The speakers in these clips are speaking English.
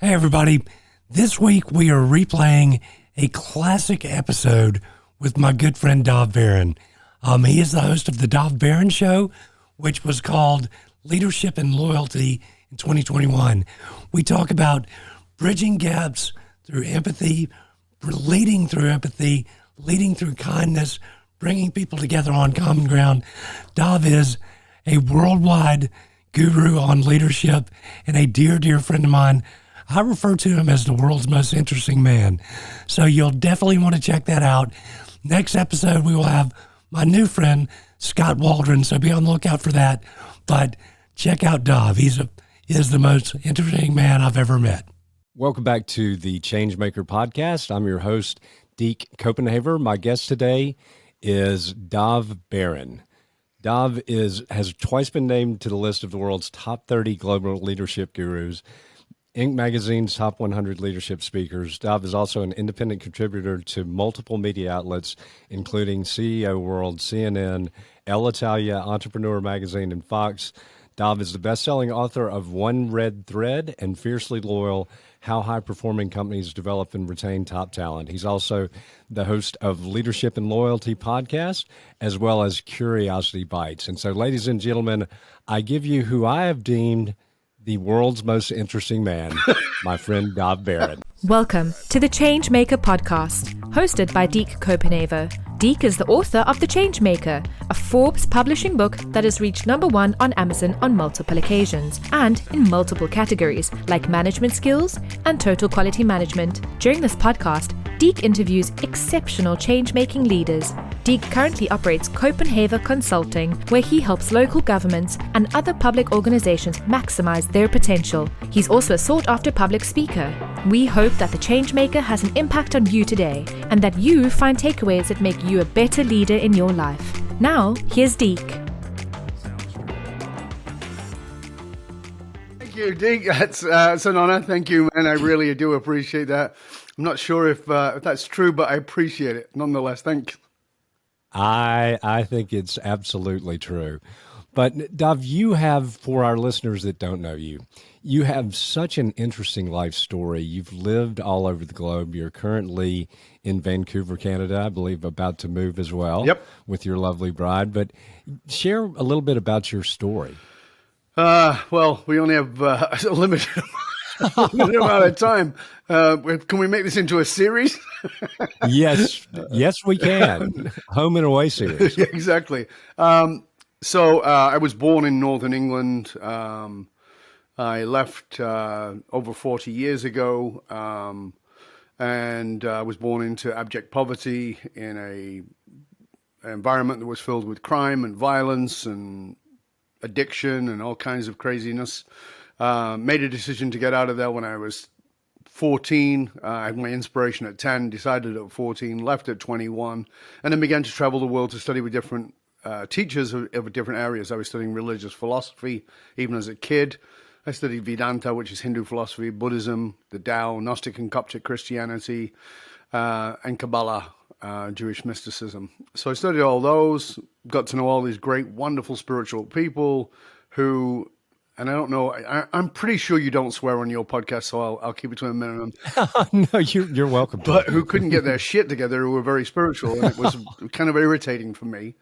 Hey everybody, this week we are replaying a classic episode with my good friend Dov Baron. He is the host of the Dov Baron Show, which was called Leadership and Loyalty in 2021. We talk about bridging gaps through empathy, leading through kindness, bringing people together on common ground. Dov is a worldwide guru on leadership and a dear, dear friend of mine. I refer to him as the world's most interesting man. So you'll definitely want to check that out. Next episode, we will have my new friend, Scott Waldron. So be on the lookout for that. But check out Dov. He is the most interesting man I've ever met. Welcome back to the Changemaker podcast. I'm your host, Deke Copenhaver. My guest today is Dov Baron. Dov has twice been named to the list of the world's top 30 global leadership gurus, Inc. magazine's top 100 leadership speakers. Dov is also an independent contributor to multiple media outlets, including CEO World, CNN, El Italia, Entrepreneur Magazine, and Fox. Dov is the best-selling author of One Red Thread and Fiercely Loyal, How High-Performing Companies Develop and Retain Top Talent. He's also the host of Leadership and Loyalty podcast, as well as Curiosity Bites. And so, ladies and gentlemen, I give you who I have deemed the world's most interesting man, my friend Dov Baron. Welcome to the Changemaker podcast, hosted by Deke Copenhaver. Deke is the author of The Changemaker, a Forbes publishing book that has reached #1 on Amazon on multiple occasions and in multiple categories like management skills and total quality management. During this podcast, Deke interviews exceptional change-making leaders. Deke currently operates Copenhaver Consulting, where he helps local governments and other public organizations maximize their potential. He's also a sought-after public speaker. We hope that the Changemaker has an impact on you today and that you find takeaways that make you a better leader in your life. Now, here's Deke. Thank you, Deke. It's an honor. Thank you, and I really do appreciate that. I'm not sure if that's true, but I appreciate it nonetheless. Thank you. I think it's absolutely true. But Dov, you have, for our listeners that don't know you, you have such an interesting life story. You've lived all over the globe. You're currently in Vancouver, Canada, I believe, about to move as well. Yep. With your lovely bride. But share a little bit about your story. Well, we only have a limited amount of time. Can we make this into a series? Yes, we can. Home and away series. Yeah, exactly. So I was born in Northern England. I left over 40 years ago, and I was born into abject poverty in an environment that was filled with crime and violence and addiction and all kinds of craziness. Made a decision to get out of there when I was 14. I had my inspiration at 10, decided at 14, left at 21, and then began to travel the world to study with different teachers of different areas. I was studying religious philosophy even as a kid. I studied Vedanta, which is Hindu philosophy, Buddhism, the Tao, Gnostic and Coptic Christianity, and Kabbalah, Jewish mysticism. So I studied all those, got to know all these great, wonderful spiritual people who, and I don't know, I'm pretty sure you don't swear on your podcast, so I'll keep it to a minimum. No, you're welcome. But who couldn't get their shit together, who were very spiritual, and it was kind of irritating for me.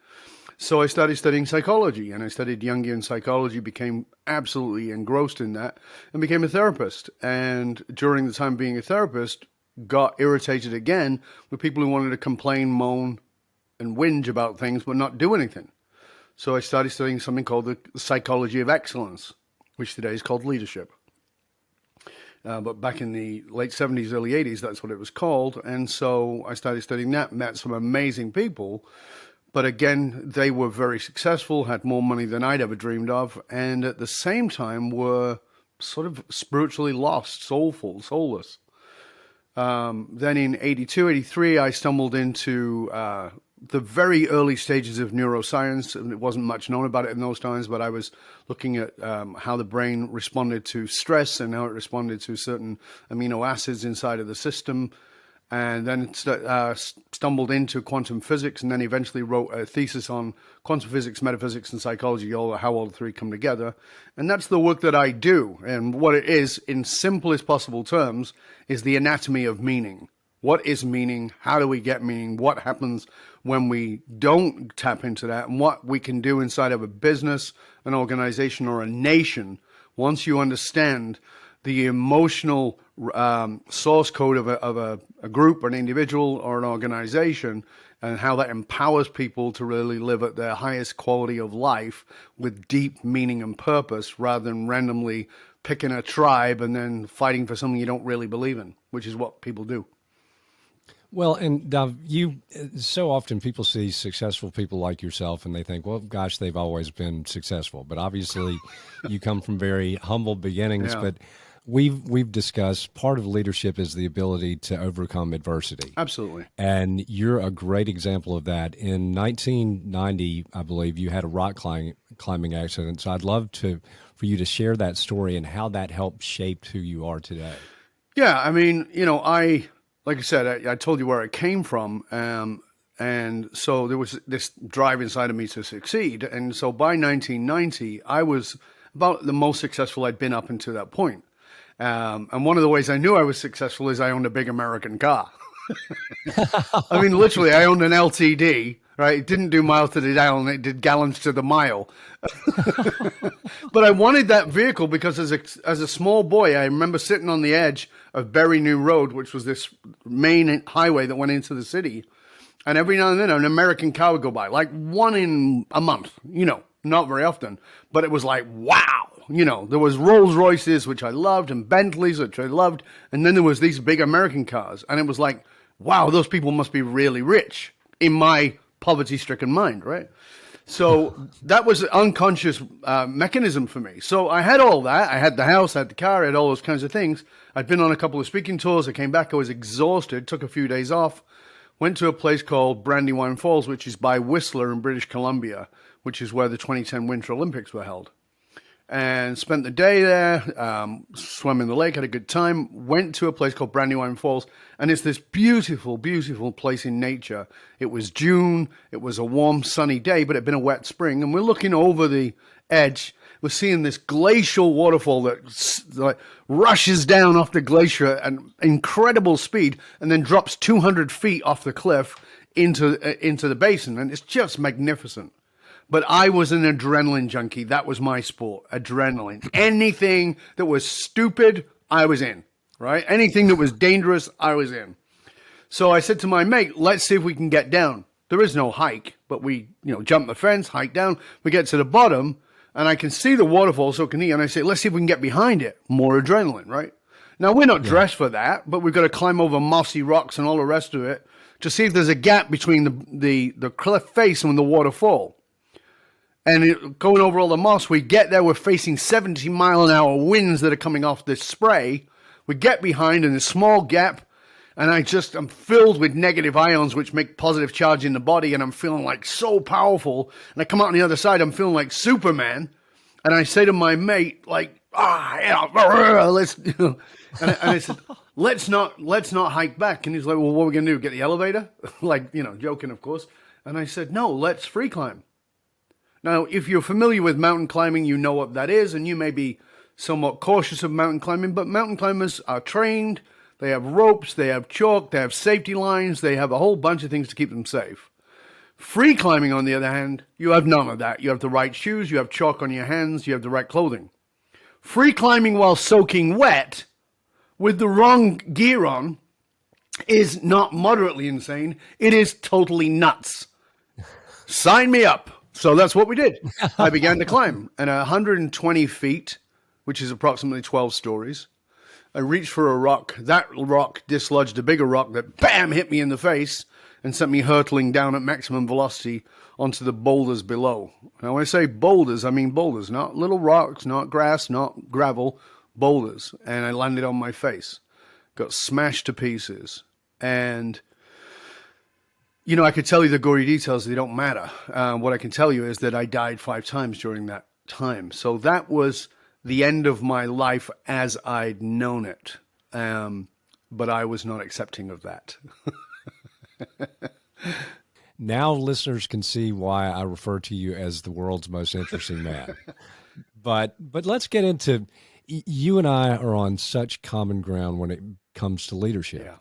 So I started studying psychology, and I studied Jungian psychology, became absolutely engrossed in that, and became a therapist. And during the time being a therapist, got irritated again with people who wanted to complain, moan, and whinge about things, but not do anything. So I started studying something called the psychology of excellence, which today is called leadership. But back in the late 70s, early 80s, that's what it was called. And so I started studying that, met some amazing people. But again, they were very successful, had more money than I'd ever dreamed of, and at the same time were sort of spiritually lost, soulful, soulless. Then in 82, 83, I stumbled into the very early stages of neuroscience, and it wasn't much known about it in those times, but I was looking at how the brain responded to stress and how it responded to certain amino acids inside of the system. and then stumbled into quantum physics, and then eventually wrote a thesis on quantum physics, metaphysics, and psychology, how all the three come together. And that's the work that I do. And what it is, in simplest possible terms, is the anatomy of meaning. What is meaning? How do we get meaning? What happens when we don't tap into that? And what we can do inside of a business, an organization, or a nation once you understand the emotional source code of a group, or an individual, or an organization, and how that empowers people to really live at their highest quality of life with deep meaning and purpose, rather than randomly picking a tribe and then fighting for something you don't really believe in, which is what people do. Well, and Dov, so often people see successful people like yourself and they think, well, gosh, they've always been successful. But obviously you come from very humble beginnings. Yeah. But we've discussed part of leadership is the ability to overcome adversity. Absolutely. And you're a great example of that. In 1990, I believe, you had a rock climbing accident. So I'd love for you to share that story and how that helped shape who you are today. Yeah, I mean, like I said, I told you where I came from, and so there was this drive inside of me to succeed. And so by 1990, I was about the most successful I'd been up until that point. And one of the ways I knew I was successful is I owned a big American car. I mean, literally, I owned an LTD, right? It didn't do miles to the gallon, it did gallons to the mile. But I wanted that vehicle because as a small boy, I remember sitting on the edge of Berry New Road, which was this main highway that went into the city. And every now and then, an American car would go by, like one in a month, not very often. But it was like, wow. There was Rolls Royces, which I loved, and Bentleys, which I loved. And then there was these big American cars. And it was like, wow, those people must be really rich in my poverty-stricken mind, right? So that was an unconscious mechanism for me. So I had all that. I had the house, I had the car, I had all those kinds of things. I'd been on a couple of speaking tours. I came back, I was exhausted, took a few days off, went to a place called Brandywine Falls, which is by Whistler in British Columbia, which is where the 2010 Winter Olympics were held. And spent the day there, swam in the lake, had a good time, went to a place called Brandywine Falls, and it's this beautiful, beautiful place in nature. It was June, it was a warm, sunny day, but it had been a wet spring, and we're looking over the edge. We're seeing this glacial waterfall that rushes down off the glacier at incredible speed, and then drops 200 feet off the cliff into the basin, and it's just magnificent. But I was an adrenaline junkie. That was my sport, adrenaline. Anything that was stupid, I was in, right? Anything that was dangerous, I was in. So I said to my mate, let's see if we can get down. There is no hike, but we, jump the fence, hike down. We get to the bottom, and I can see the waterfall, so can he. And I say, let's see if we can get behind it. More adrenaline, right? Now, we're not dressed for that, but we've got to climb over mossy rocks and all the rest of it to see if there's a gap between the cliff face and the waterfall. And going over all the moss, we get there, we're facing 70-mile-an-hour winds that are coming off this spray. We get behind in a small gap, and I'm filled with negative ions, which make positive charge in the body, and I'm feeling like so powerful. And I come out on the other side, I'm feeling like Superman. And I say to my mate, like, let's, and I said, let's not hike back. And he's like, well, what are we going to do? Get the elevator? Like, joking, of course. And I said, no, let's free climb. Now, if you're familiar with mountain climbing, you know what that is, and you may be somewhat cautious of mountain climbing, but mountain climbers are trained, they have ropes, they have chalk, they have safety lines, they have a whole bunch of things to keep them safe. Free climbing, on the other hand, you have none of that. You have the right shoes, you have chalk on your hands, you have the right clothing. Free climbing while soaking wet, with the wrong gear on, is not moderately insane, it is totally nuts. Sign me up. So that's what we did. I began to climb. And 120 feet, which is approximately 12 stories, I reached for a rock. That rock dislodged a bigger rock that, bam, hit me in the face and sent me hurtling down at maximum velocity onto the boulders below. Now, when I say boulders, I mean boulders, not little rocks, not grass, not gravel, boulders. And I landed on my face, got smashed to pieces. And I could tell you the gory details. They don't matter. What I can tell you is that I died 5 times during that time. So that was the end of my life as I'd known it. but I was not accepting of that. Now listeners can see why I refer to you as the world's most interesting man. But let's get into, you and I are on such common ground when it comes to leadership. Yeah.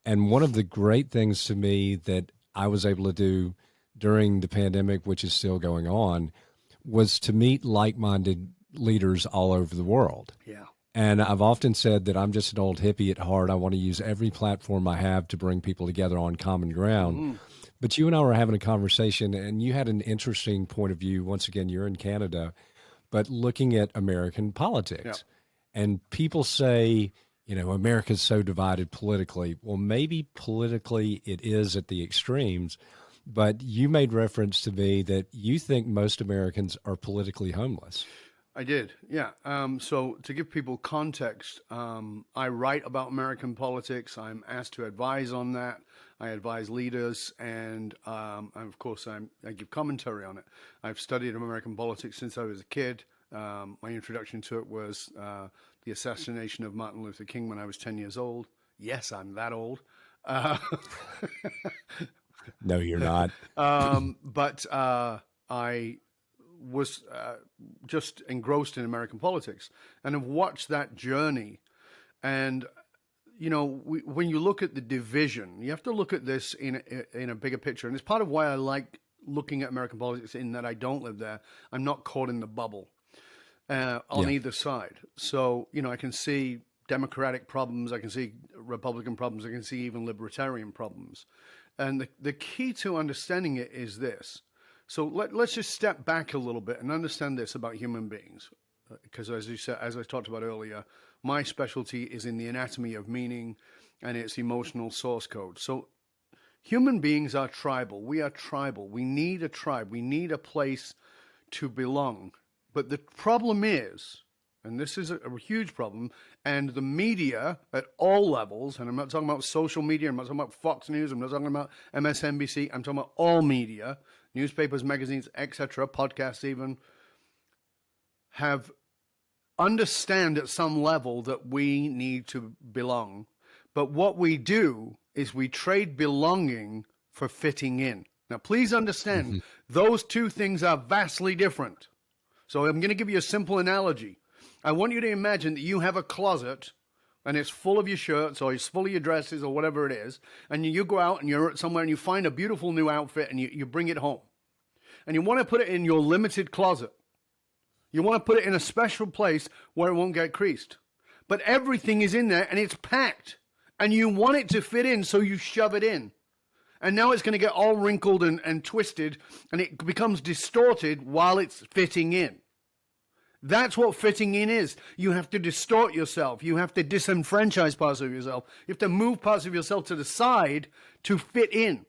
And one of the great things to me that I was able to do during the pandemic, which is still going on, was to meet like-minded leaders all over the world. Yeah. And I've often said that I'm just an old hippie at heart. I want to use every platform I have to bring people together on common ground. But you and I were having a conversation, and you had an interesting point of view. Once again, you're in Canada, but looking at American politics. Yeah. And people say, you know, America's so divided politically. Well, maybe politically it is at the extremes, but you made reference to me that you think most Americans are politically homeless. I did, yeah. So to give people context, I write about American politics. I'm asked to advise on that. I advise leaders, and of course, I give commentary on it. I've studied American politics since I was a kid. My introduction to it was the assassination of Martin Luther King when I was 10 years old. Yes, I'm that old. No, you're not. But I was just engrossed in American politics and have watched that journey. And, you know, when you look at the division, you have to look at this in a bigger picture. And it's part of why I like looking at American politics, in that I don't live there. I'm not caught in the bubble on either side. So, you know, I can see Democratic problems, I can see Republican problems, I can see even libertarian problems. And the key to understanding it is this. So let's just step back a little bit and understand this about human beings. Because as you said, as I talked about earlier, my specialty is in the anatomy of meaning and its emotional source code. So human beings are tribal. We are tribal. We need a tribe. We need a place to belong. But the problem is, and this is a huge problem, and the media at all levels, and I'm not talking about social media, I'm not talking about Fox News, I'm not talking about MSNBC, I'm talking about all media, newspapers, magazines, etc., podcasts even, have understand at some level that we need to belong. But what we do is we trade belonging for fitting in. Now, please understand, those two things are vastly different. So I'm going to give you a simple analogy. I want you to imagine that you have a closet and it's full of your shirts or it's full of your dresses or whatever it is, and you go out and you're somewhere and you find a beautiful new outfit and you bring it home. And you want to put it in your limited closet. You want to put it in a special place where it won't get creased. But everything is in there and it's packed. And you want it to fit in, so you shove it in. And now it's going to get all wrinkled and twisted, and it becomes distorted while it's fitting in. That's what fitting in is. You have to distort yourself. You have to disenfranchise parts of yourself. You have to move parts of yourself to the side to fit in.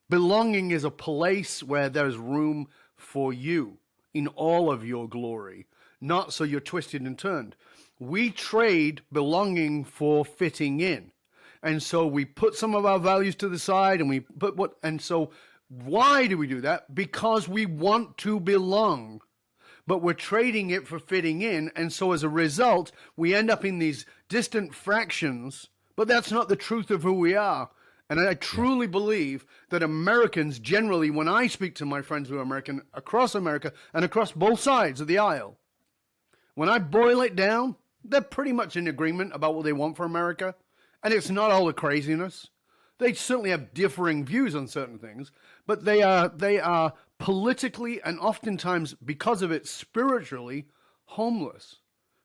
Belonging is a place where there's room for you in all of your glory, not so you're twisted and turned. We trade belonging for fitting in. And so we put some of our values to the side and we put and so why do we do that? Because we want to belong. But we're trading it for fitting in, and so as a result, we end up in these distant fractions, but that's not the truth of who we are. And I truly believe that Americans generally, when I speak to my friends who are American, across America and across both sides of the aisle, when I boil it down, they're pretty much in agreement about what they want for America, and it's not all the craziness. They certainly have differing views on certain things, but they are politically and oftentimes, because of it, spiritually homeless.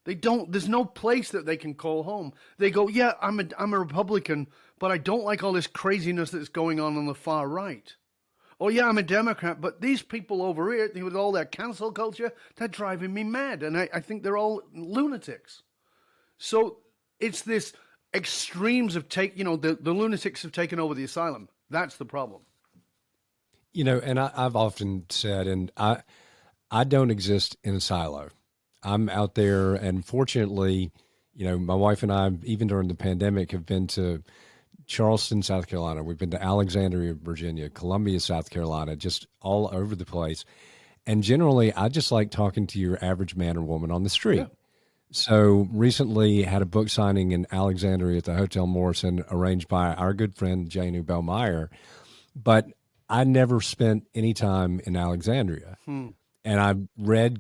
There's no place that they can call home. They go, yeah, I'm a Republican, but I don't like all this craziness that's going on the far right. Oh yeah, I'm a Democrat, but these people over here, with all their cancel culture, they're driving me mad. And I think they're all lunatics. So it's this extremes of the lunatics have taken over the asylum. That's the problem. You know, and I've often said, and I don't exist in a silo. I'm out there, and fortunately, you know, my wife and I, even during the pandemic, have been to Charleston, South Carolina. We've been to Alexandria, Virginia, Columbia, South Carolina, just all over the place. And generally, I just like talking to your average man or woman on the street. Yeah. So recently had a book signing in Alexandria at the Hotel Morrison arranged by our good friend Jane Bellmeyer. But I never spent any time in Alexandria. And I read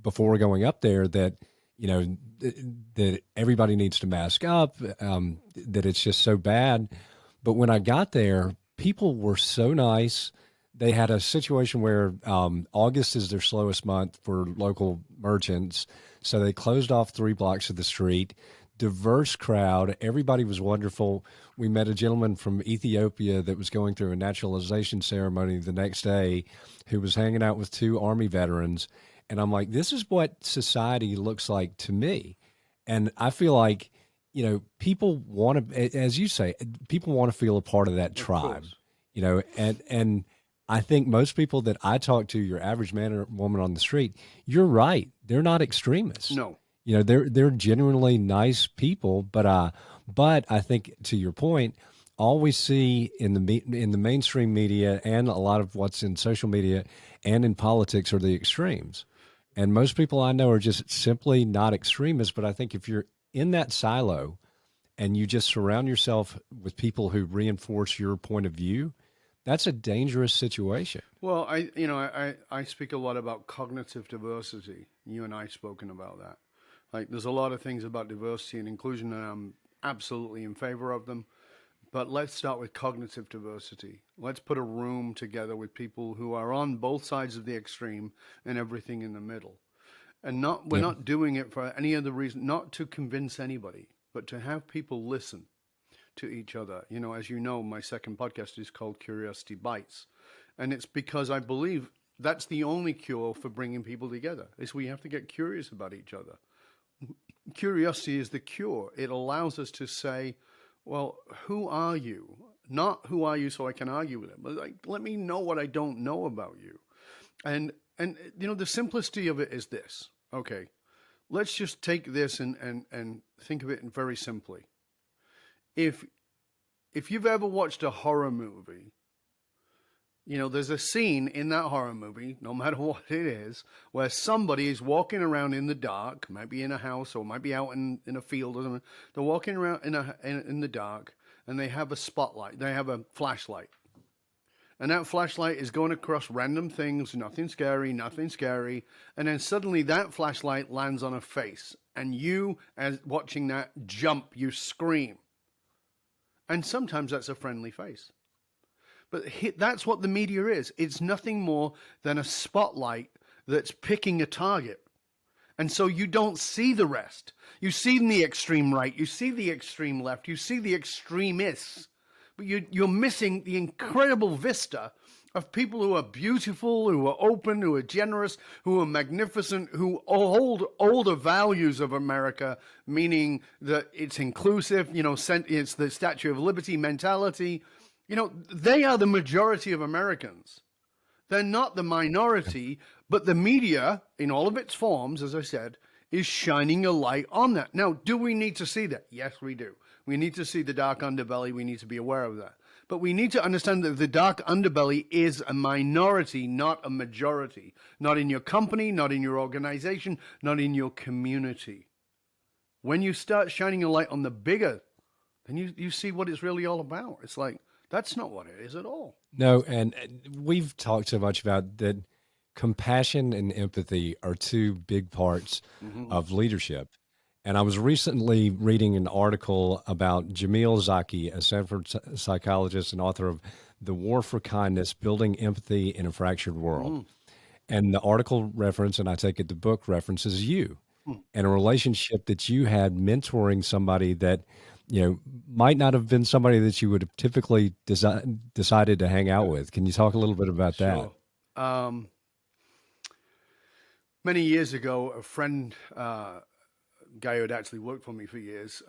before going up there that, that everybody needs to mask up, that it's just so bad. But when I got there, people were so nice. They had a situation where August is their slowest month for local merchants. So they closed off 3 blocks of the street. Diverse crowd. Everybody was wonderful. We met a gentleman from Ethiopia that was going through a naturalization ceremony the next day who was hanging out with 2 Army veterans. And I'm like, this is what society looks like to me. And I feel like, people want to, as you say, people want to feel a part of that tribe, and I think most people that I talk to, your average man or woman on the street, you're right. They're not extremists. No. They're genuinely nice people, but I think, to your point, all we see in the mainstream media and a lot of what's in social media and in politics are the extremes. And most people I know are just simply not extremists. But I think if you're in that silo and you just surround yourself with people who reinforce your point of view, that's a dangerous situation. Well, I speak a lot about cognitive diversity. You and I have spoken about that. Like, there's a lot of things about diversity and inclusion, and I'm absolutely in favor of them. But let's start with cognitive diversity. Let's put a room together with people who are on both sides of the extreme and everything in the middle. And we're not doing it for any other reason, not to convince anybody, but to have people listen to each other. As you know, my second podcast is called Curiosity Bites. And it's because I believe that's the only cure for bringing people together, is we have to get curious about each other. Curiosity is the cure. It allows us to say, well, who are you? Not who are you so I can argue with it, but let me know what I don't know about you. And the simplicity of it is this. Okay, let's just take this and think of it very simply. If you've ever watched a horror movie, there's a scene in that horror movie, no matter what it is, where somebody is walking around in the dark, might be in a house or might be out in a field or something. They're walking around in the dark, and they have a spotlight. They have a flashlight. And that flashlight is going across random things, nothing scary. And then suddenly that flashlight lands on a face. And you, as watching that, jump, you scream. And sometimes that's a friendly face. But that's what the media is. It's nothing more than a spotlight that's picking a target. And so you don't see the rest. You see the extreme right. You see the extreme left. You see the extremists. But you're missing the incredible vista of people who are beautiful, who are open, who are generous, who are magnificent, who hold all the values of America, meaning that it's inclusive, it's the Statue of Liberty mentality. They are the majority of Americans. They're not the minority, but the media, in all of its forms, as I said, is shining a light on that. Now, do we need to see that? Yes, we do. We need to see the dark underbelly. We need to be aware of that. But we need to understand that the dark underbelly is a minority, not a majority. Not in your company, not in your organization, not in your community. When you start shining a light on the bigger, then you see what it's really all about. It's like, that's not what it is at all. No, and we've talked so much about that. Compassion and empathy are 2 big parts of leadership. And I was recently reading an article about Jamil Zaki, a Stanford psychologist and author of The War for Kindness, Building Empathy in a Fractured World. And the article reference, and I take it the book references you and a relationship that you had mentoring somebody that, might not have been somebody that you would have typically decided to hang out with. Can you talk a little bit about that? Many years ago, a friend, guy who had actually worked for me for years,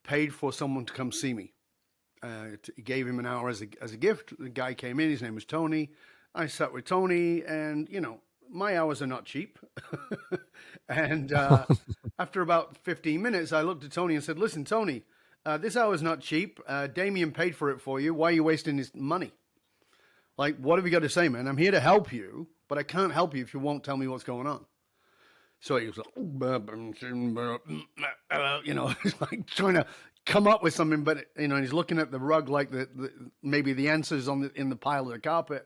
paid for someone to come see me. Gave him an hour as a gift. The guy came in. His name was Tony. I sat with Tony, and my hours are not cheap. And after about 15 minutes, I looked at Tony and said, "Listen, Tony, this hour's not cheap. Damien paid for it for you. Why are you wasting his money? Like, what have you got to say, man? I'm here to help you, but I can't help you if you won't tell me what's going on." So he was like, he's like trying to come up with something, but he's looking at the rug like maybe the answer's in the pile of the carpet.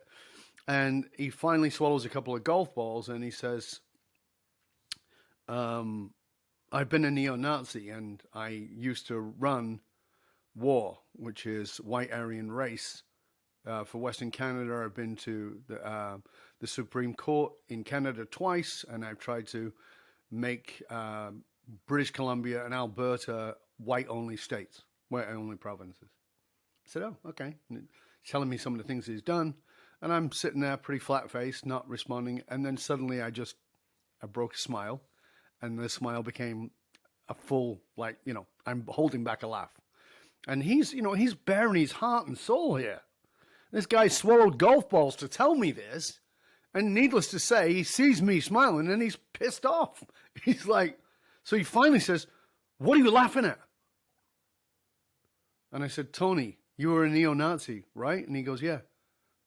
And he finally swallows a couple of golf balls and he says, I've been a neo-Nazi and I used to run WAR, which is White Aryan Race. For Western Canada, I've been to the Supreme Court in Canada twice, and I've tried to make British Columbia and Alberta white-only states, white-only provinces. I said, oh, okay. And telling me some of the things he's done, and I'm sitting there pretty flat-faced, not responding, and then suddenly I broke a smile, and the smile became a full, I'm holding back a laugh. And he's bearing his heart and soul here. This guy swallowed golf balls to tell me this. And needless to say, he sees me smiling and he's pissed off. He's like, so he finally says, what are you laughing at? And I said, Tony, you were a neo-Nazi, right? And he goes, yeah.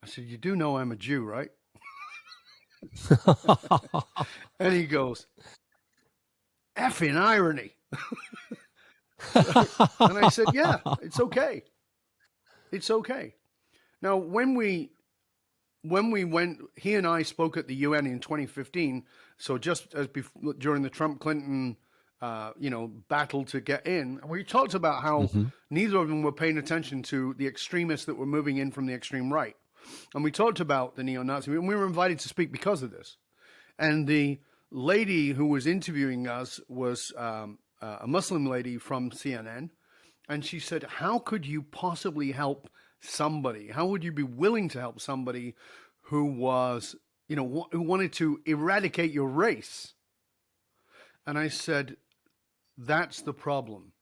I said, you do know I'm a Jew, right? And he goes, effing irony. And I said, yeah, it's okay. It's okay. Now, when we went, he and I spoke at the UN in 2015. So just as during the Trump-Clinton, battle to get in, we talked about how neither of them were paying attention to the extremists that were moving in from the extreme right. And we talked about the neo-Nazi, and we were invited to speak because of this. And the lady who was interviewing us was a Muslim lady from CNN. And she said, how could you possibly help somebody? How would you be willing to help somebody who was, who wanted to eradicate your race? And I said, that's the problem.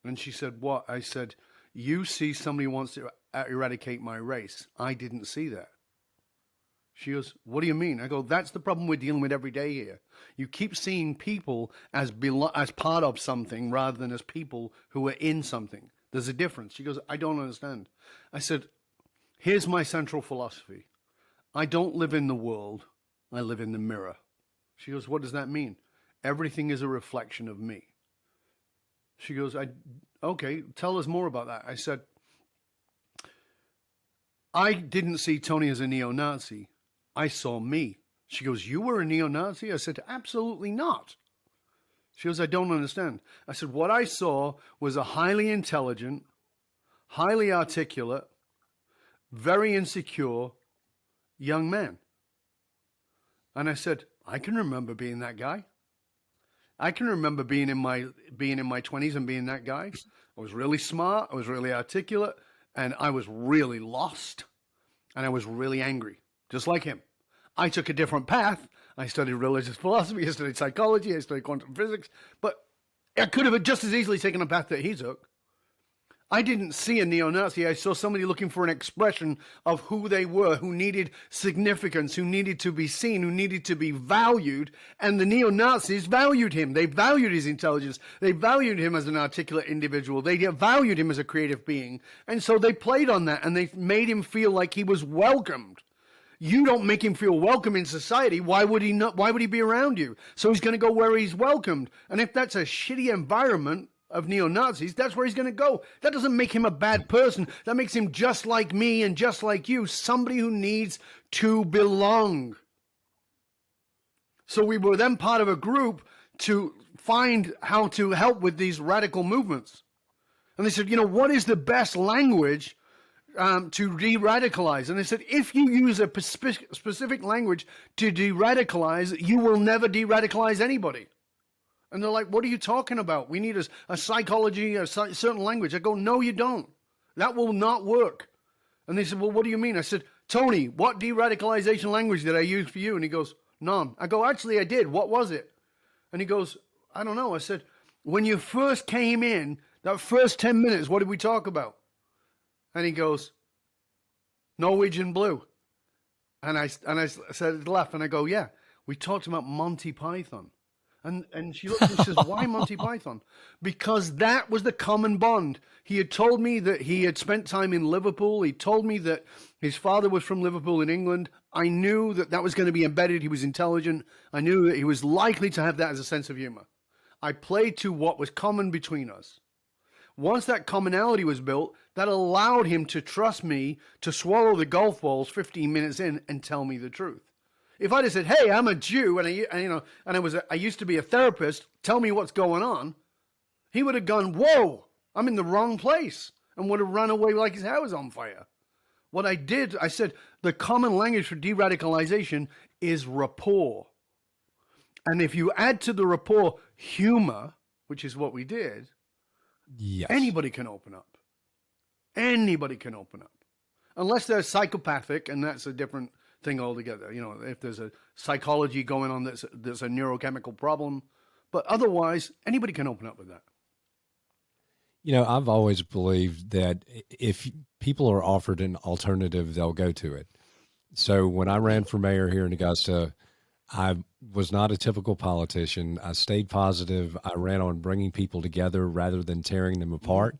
And she said, what? I said, you see somebody who wants to eradicate my race. I didn't see that. She goes, what do you mean? I go, that's the problem we're dealing with every day here. You keep seeing people as part of something rather than as people who are in something. There's a difference. She goes, I don't understand. I said, here's my central philosophy. I don't live in the world. I live in the mirror. She goes, what does that mean? Everything is a reflection of me. She goes, okay, tell us more about that. I said, I didn't see Tony as a neo-Nazi. I saw me. She goes, you were a neo-Nazi? I said, absolutely not. She goes, I don't understand. I said, what I saw was a highly intelligent, highly articulate, very insecure young man. And I said, I can remember being that guy. I can remember being in my 20s and being that guy. I was really smart. I was really articulate. And I was really lost. And I was really angry, just like him. I took a different path. I studied religious philosophy. I studied psychology. I studied quantum physics. But I could have just as easily taken a path that he took. I didn't see a neo-Nazi. I saw somebody looking for an expression of who they were, who needed significance, who needed to be seen, who needed to be valued. And the neo-Nazis valued him. They valued his intelligence. They valued him as an articulate individual. They valued him as a creative being. And so they played on that, and they made him feel like he was welcomed. You don't make him feel welcome in society. Why would he not? Why would he be around you? So he's going to go where he's welcomed. And if that's a shitty environment of neo-Nazis, that's where he's going to go. That doesn't make him a bad person. That makes him just like me and just like you, somebody who needs to belong. So we were then part of a group to find how to help with these radical movements. And they said, what is the best language to de-radicalize? And they said, if you use a specific language to de-radicalize, you will never de-radicalize anybody. And they're like, what are you talking about? We need a psychology, a certain language. I go, no, you don't. That will not work. And they said, well, what do you mean? I said, Tony, what de-radicalization language did I use for you? And he goes, none. I go, actually, I did. What was it? And he goes, I don't know. I said, when you first came in, that first 10 minutes, what did we talk about? And he goes, Norwegian Blue. And I said, laugh, and I go, yeah, we talked about Monty Python. And she looked and she says, why Monty Python? Because that was the common bond. He had told me that he had spent time in Liverpool. He told me that his father was from Liverpool in England. I knew that that was going to be embedded. He was intelligent. I knew that he was likely to have that as a sense of humor. I played to what was common between us. Once that commonality was built, that allowed him to trust me to swallow the golf balls 15 minutes in and tell me the truth. If I'd have said, "Hey, I'm a Jew and I used to be a therapist. Tell me what's going on," he would have gone, "Whoa, I'm in the wrong place," and would have run away like his hair was on fire. What I did, I said, the common language for de-radicalization is rapport. And if you add to the rapport humor, which is what we did, Yes. anybody can open up. Anybody can open up. Unless they're psychopathic, and that's a different thing altogether. You know, if there's a psychology going on that's a neurochemical problem. But otherwise, anybody can open up with that. You know, I've always believed that if people are offered an alternative, they'll go to it. So when I ran for mayor here in Augusta, I was not a typical politician. I stayed positive. I ran on bringing people together rather than tearing them apart,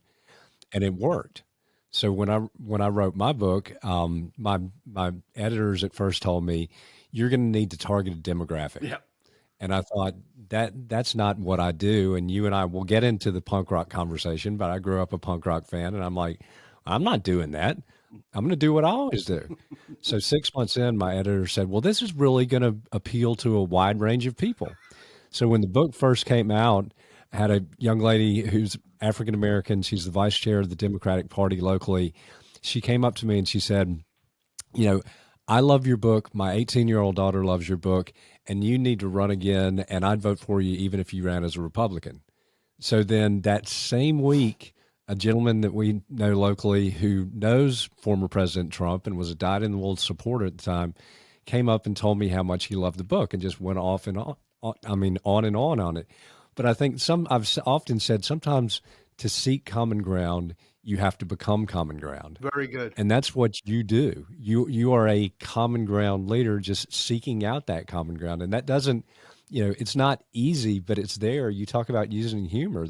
and it worked. So when I wrote my book, my editors at first told me, "You're going to need to target a demographic." Yeah. And I thought that's not what I do. And you and I will get into the punk rock conversation, but I grew up a punk rock fan, and I'm like, I'm not doing that. I'm going to do what I always do. So 6 months in, my editor said, well, this is really going to appeal to a wide range of people. So when the book first came out, I had a young lady who's African-American. She's the vice chair of the Democratic Party locally. She came up to me and she said, you know, I love your book. My 18-year-old daughter loves your book, and you need to run again, and I'd vote for you even if you ran as a Republican. So then that same week, a gentleman that we know locally who knows former President Trump and was a dyed-in-the-wool supporter at the time came up and told me how much he loved the book and just went off and on and on it. But I think I've often said sometimes to seek common ground, you have to become common ground. Very good. And that's what you do. You are a common ground leader, just seeking out that common ground. And that doesn't, you know, it's not easy, but it's there. You talk about using humor.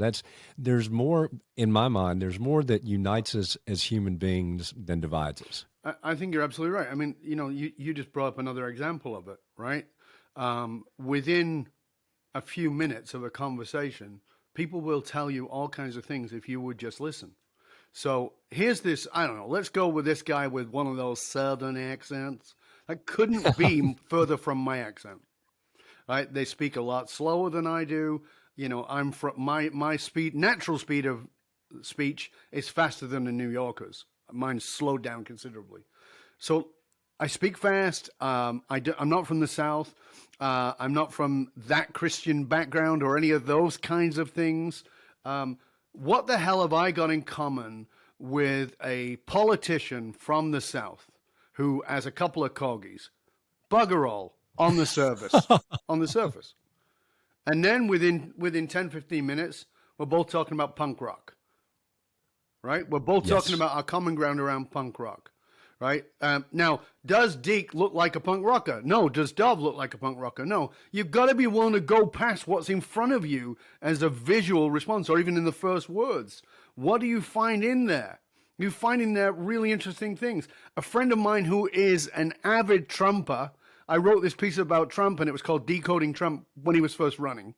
There's more, in my mind, there's more that unites us as human beings than divides us. I think you're absolutely right. I mean, you know, you just brought up another example of it, right? Within a few minutes of a conversation, people will tell you all kinds of things if you would just listen. So here's this, I don't know, let's go with this guy with one of those Southern accents. That couldn't be further from my accent, right? They speak a lot slower than I do. You know, I'm from my speed, natural speed of speech is faster than the New Yorkers. Mine's slowed down considerably. So I speak fast. I'm not from the South. I'm not from that Christian background or any of those kinds of things. What the hell have I got in common with a politician from the South who has a couple of corgis? Bugger all on the surface, on the surface. And then within 10, 15 minutes, we're both talking about punk rock, right? We're both talking about our common ground around punk rock, right? Now, does Deke look like a punk rocker? No. Does Dov look like a punk rocker? No. You've got to be willing to go past what's in front of you as a visual response, or even in the first words. What do you find in there? You find in there really interesting things. A friend of mine who is an avid Trumper, I wrote this piece about Trump, and it was called Decoding Trump when he was first running.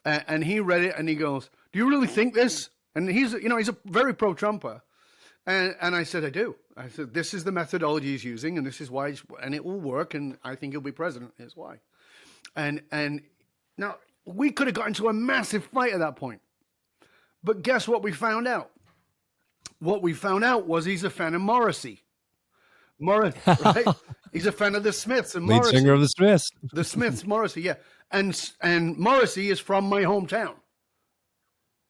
And he read it, and he goes, do you really think this? And he's a very pro-Trumper. And I said, I do. I said, this is the methodology he's using, and this is why, and it will work, and I think he'll be president. Here's why. And now, we could have got into a massive fight at that point. But guess what we found out? What we found out was he's a fan of Morrissey. Right? He's a fan of the Smiths and Morrissey. Lead singer of the Smiths. The Smiths, Morrissey, yeah. And Morrissey is from my hometown.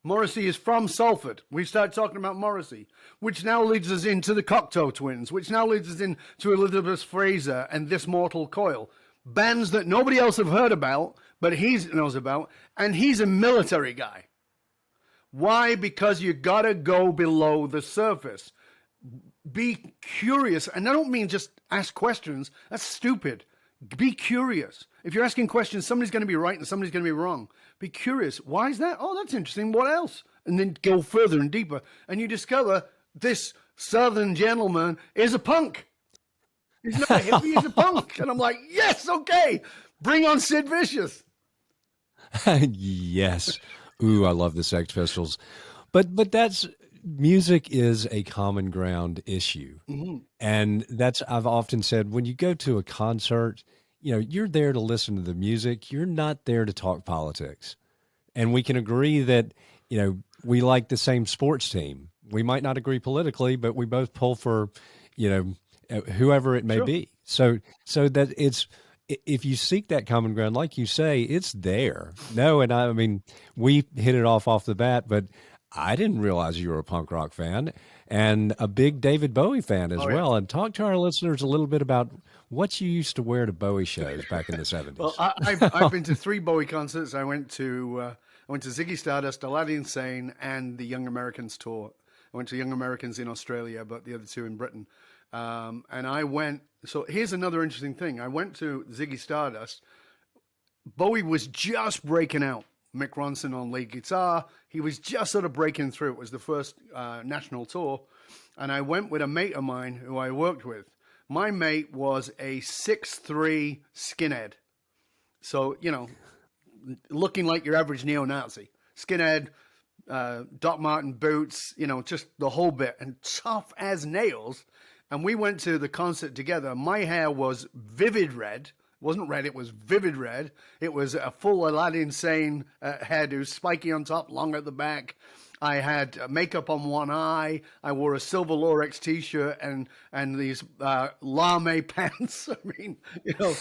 Morrissey is from Salford. We start talking about Morrissey, which now leads us into the Cocteau Twins, which now leads us into Elizabeth Fraser and This Mortal Coil. Bands that nobody else have heard about, but he knows about, and he's a military guy. Why? Because you got to go below the surface. Be curious, and I don't mean just ask questions. That's stupid. Be curious. If you're asking questions, somebody's going to be right and somebody's going to be wrong. Be curious. Why is that? Oh, that's interesting. What else? And then go further and deeper. And you discover this Southern gentleman is a punk. He's not a hippie, he's a punk. And I'm like, yes, okay. Bring on Sid Vicious. Yes. Ooh, I love the Sex Pistols. But that's music is a common ground issue. Mm-hmm. And that's, I've often said, when you go to a concert, you know, you're there to listen to the music. You're not there to talk politics. And we can agree that, you know, we like the same sports team. We might not agree politically, but we both pull for, you know, whoever it may Sure. be. So that it's, if you seek that common ground, like you say, it's there. No, and I mean, we hit it off the bat, but I didn't realize you were a punk rock fan and a big David Bowie fan as well. And talk to our listeners a little bit about what you used to wear to Bowie shows back in the 70s. Well, I've been to 3 Bowie concerts. I went to Ziggy Stardust, Aladdin Sane, and the Young Americans tour. I went to Young Americans in Australia, but the other 2 in Britain. And I went. So here's another interesting thing. I went to Ziggy Stardust. Bowie was just breaking out. Mick Ronson on lead guitar. He was just sort of breaking through. It was the first national tour. And I went with a mate of mine who I worked with. My mate was a 6'3" skinhead. So, you know, looking like your average neo-Nazi. Skinhead, Doc Marten boots, you know, just the whole bit. And tough as nails. And we went to the concert together. My hair was vivid red. It wasn't red, it was vivid red. It was a full Aladdin Sane hairdo, spiky on top, long at the back. I had makeup on one eye. I wore a silver Lorex T-shirt and these lame pants. I mean, you know,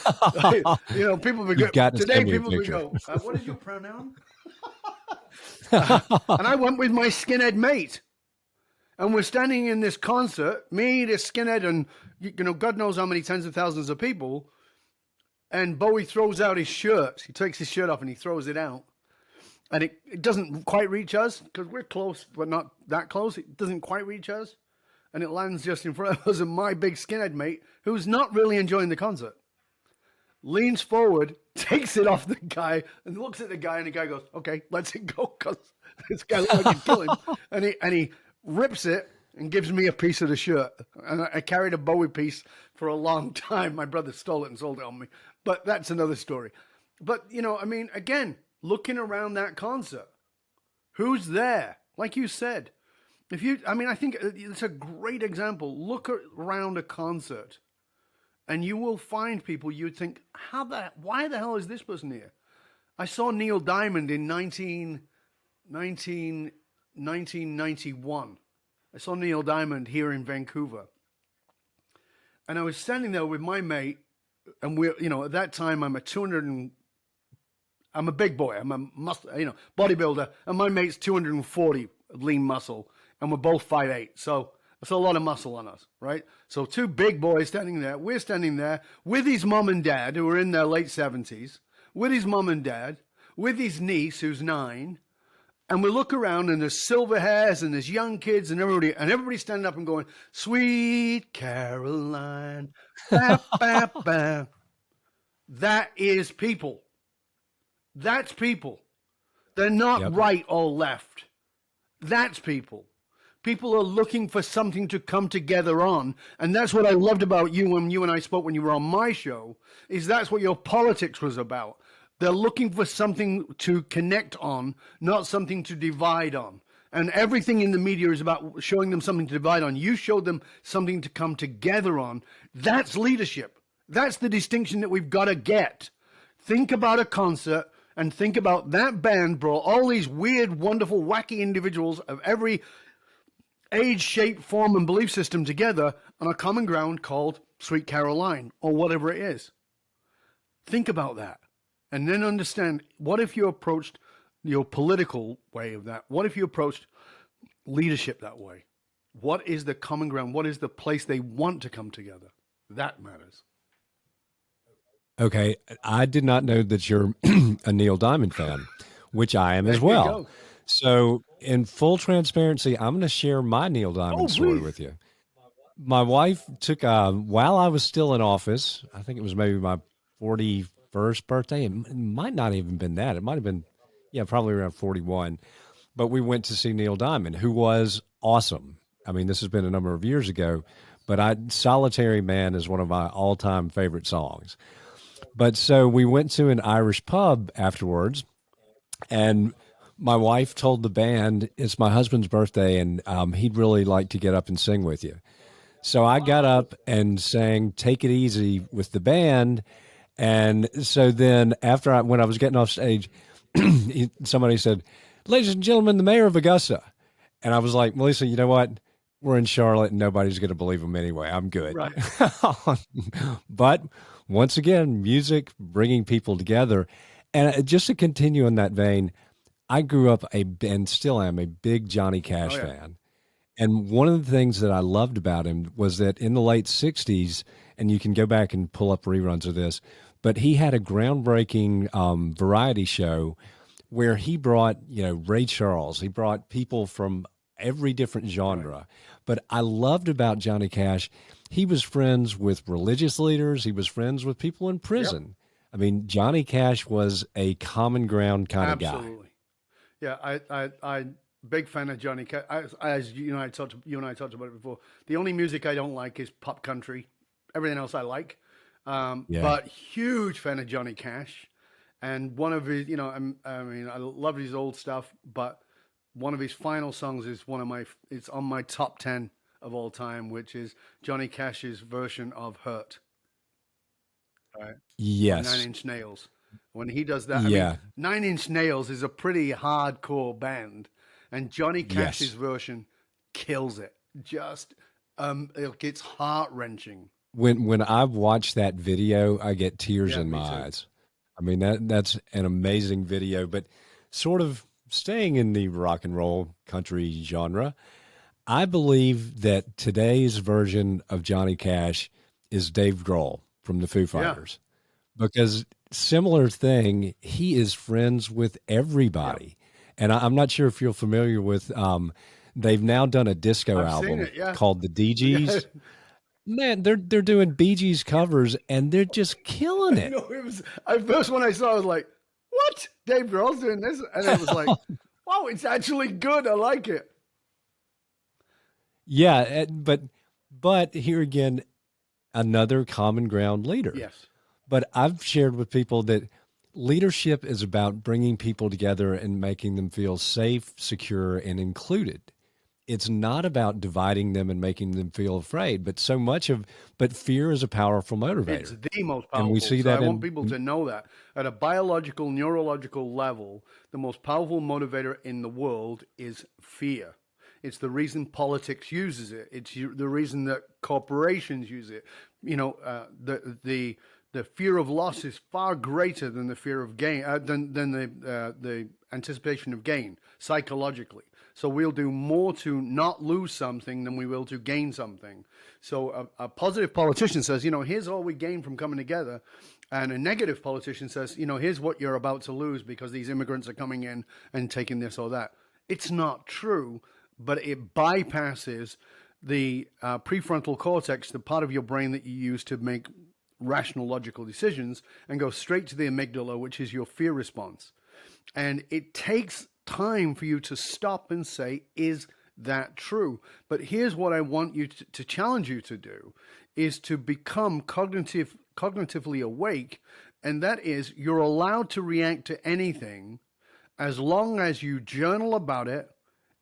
people would go, today people would go, what is your pronoun? And I went with my skinhead mate. And we're standing in this concert, me, this skinhead, and, you know, God knows how many tens of thousands of people. And Bowie throws out his shirt. He takes his shirt off and he throws it out. And it doesn't quite reach us because we're close, but not that close. It doesn't quite reach us. And it lands just in front of us and my big skinhead mate, who's not really enjoying the concert, leans forward, takes it off the guy, and looks at the guy, and the guy goes, okay, lets it go because this guy looks like he'd kill him. And he rips it and gives me a piece of the shirt. And I carried a Bowie piece for a long time. My brother stole it and sold it on me. But that's another story. But, you know, I mean, again, looking around that concert, who's there? Like you said, I think it's a great example. Look around a concert and you will find people you'd think, why the hell is this person here? I saw Neil Diamond in 1991. I saw Neil Diamond here in Vancouver. And I was standing there with my mate, and at that time I'm a big boy. I'm a bodybuilder, and my mate's 240 lean muscle, and we're both 5'8". So that's a lot of muscle on us, right? So 2 big boys standing there. We're standing there with his mom and dad, who are in their late 70s, with his mom and dad, with his niece, who's 9. And we look around and there's silver hairs and there's young kids and everybody standing up and going, Sweet Caroline, ba, ba, ba. That is people. That's people. They're not right or left. That's people. People are looking for something to come together on. And that's what I loved about you when you and I spoke when you were on my show, is that's what your politics was about. They're looking for something to connect on, not something to divide on. And everything in the media is about showing them something to divide on. You showed them something to come together on. That's leadership. That's the distinction that we've got to get. Think about a concert and think about that band brought all these weird, wonderful, wacky individuals of every age, shape, form, and belief system together on a common ground called Sweet Caroline or whatever it is. Think about that. And then understand, what if you approached your political way of that? What if you approached leadership that way? What is the common ground? What is the place they want to come together? That matters. Okay. I did not know that you're a Neil Diamond fan, which I am as well. So in full transparency, I'm going to share my Neil Diamond story with you. My wife took, while I was still in office, I think it was maybe my 41st birthday. It might not even been that. It might have been, yeah, probably around 41. But we went to see Neil Diamond, who was awesome. I mean, this has been a number of years ago, but Solitary Man is one of my all-time favorite songs. But so we went to an Irish pub afterwards, and my wife told the band, it's my husband's birthday, and he'd really like to get up and sing with you. So I got up and sang Take It Easy with the band. And so then when I was getting off stage, somebody said, ladies and gentlemen, the mayor of Augusta. And I was like, Melissa, you know what? We're in Charlotte and nobody's going to believe them anyway. I'm good. Right. But once again, music bringing people together. And just to continue in that vein, I grew up and still am a big Johnny Cash fan. And one of the things that I loved about him was that in the late 60s, and you can go back and pull up reruns of this, but he had a groundbreaking variety show where he brought, Ray Charles. He brought people from every different genre. Right. But I loved about Johnny Cash, he was friends with religious leaders. He was friends with people in prison. Yep. I mean, Johnny Cash was a common ground kind of guy. Absolutely. Yeah, I big fan of Johnny Cash. As you and I talked about it before. The only music I don't like is pop country. Everything else I like. But huge fan of Johnny Cash. And one of his, I love his old stuff, but one of his final songs is it's on my top 10 of all time, which is Johnny Cash's version of Hurt. Right? Yes. 9 Inch Nails. When he does that, I mean, 9 Inch Nails is a pretty hardcore band, and Johnny Cash's version kills it. Just, it's heart-wrenching. When I've watched that video, I get tears in my eyes. I mean, that's an amazing video, but sort of staying in the rock and roll country genre, I believe that today's version of Johnny Cash is Dave Grohl from the Foo Fighters. Because similar thing, he is friends with everybody. And I'm not sure if you're familiar with, they've now done a disco album called the DGs. Man, they're doing Bee Gees covers and they're just killing it. First when I saw it, I was like, what? Dave Grohl's doing this? And it was like, wow, it's actually good. I like it. Yeah, but here again, another common ground leader. Yes. But I've shared with people that leadership is about bringing people together and making them feel safe, secure, and included. It's not about dividing them and making them feel afraid, but fear is a powerful motivator. It's the most powerful. And we see that I want people to know that at a biological, neurological level, the most powerful motivator in the world is fear. It's the reason politics uses it. It's the reason that corporations use it. The fear of loss is far greater than the fear of gain, than the anticipation of gain psychologically. So we'll do more to not lose something than we will to gain something. So a positive politician says, here's all we gain from coming together. And a negative politician says, here's what you're about to lose because these immigrants are coming in and taking this or that. It's not true, but it bypasses the prefrontal cortex, the part of your brain that you use to make rational, logical decisions, and go straight to the amygdala, which is your fear response. And it takes time for you to stop and say, is that true? But here's what I want you to challenge you to do, is to become cognitively awake, and that is you're allowed to react to anything as long as you journal about it